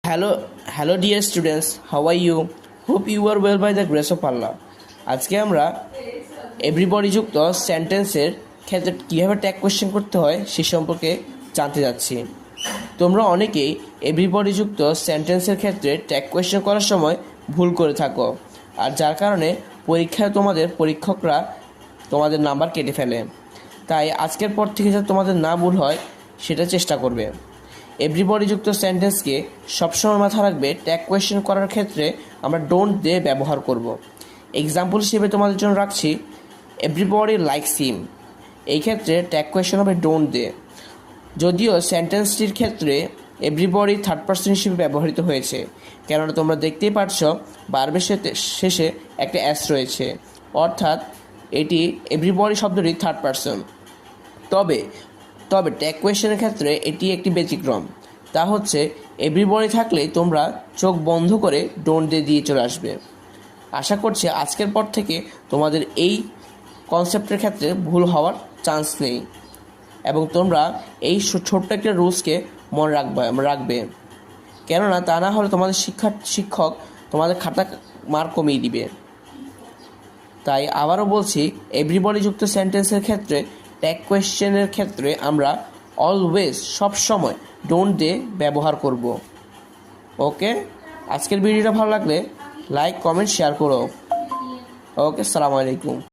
Hello dear students, how are you? Hope you are well by the grace of Allah. আজকে আমরা everybody যুক্ত সেন্টেন্সের ক্ষেত্রে কীভাবে ট্যাগ কোয়েশ্চেন করতে হয় সে সম্পর্কে জানতে যাচ্ছি। তোমরা অনেকেই এভরিবডি যুক্ত সেন্টেন্সের ক্ষেত্রে ট্যাগ কোয়েশ্চেন করার সময় ভুল করে থাকো, আর যার কারণে পরীক্ষায় তোমাদের পরীক্ষকরা তোমাদের নাম্বার কেটে ফেলে। তাই আজকের পর থেকে যাতে তোমাদের না ভুল হয় সেটা চেষ্টা করবে। এভরিবডি যুক্ত সেন্টেন্সকে সবসময় মাথা রাখবে, ট্যাগ কোয়েশ্চেন করার ক্ষেত্রে আমরা ডোন্ট দিয়ে ব্যবহার করব। এক্সাম্পল হিসেবে তোমাদের জন্য রাখছি এভরিবডি লাইকস হিম। এই ক্ষেত্রে ট্যাগ কোয়েশ্চেন হবে ডোন্ট দিয়ে। যদিও সেন্টেন্সটির ক্ষেত্রে এভরিবডি থার্ড পারসন হিসেবে ব্যবহৃত হয়েছে, কেননা তোমরা দেখতেই পাচ্ছ বারবের শেষে একটা অ্যাস রয়েছে, অর্থাৎ এটি এভরিবডি শব্দটি থার্ড পারসন। তবে ট্যাগ কোয়েশ্চেনের ক্ষেত্রে এটি একটি ব্যতিক্রম। তা হচ্ছে এভরিবডি থাকলেই তোমরা চোখ বন্ধ করে ডোন্ট দিয়ে চলে আসবে। আশা করছি আজকের পর থেকে তোমাদের এই কনসেপ্টের ক্ষেত্রে ভুল হওয়ার চান্স নেই, এবং তোমরা এই ছোট্ট একটা রুলসকে মনে রাখবে, কেননা তা না হলে তোমাদের শিক্ষক তোমাদের খাতা মার্ক কমিয়ে দিবে। তাই আবারও বলছি, এভরিবডি যুক্ত সেন্টেন্সের ক্ষেত্রে ট্যাগ কোয়েশ্চেনের ক্ষেত্রে আমরা অলওয়েজ সবসময় ডোন্ট দিয়ে ব্যবহার করব। ওকে, আজকের ভিডিওটা ভালো লাগলে লাইক, কমেন্ট, শেয়ার করো। ওকে, আসসালামু আলাইকুম।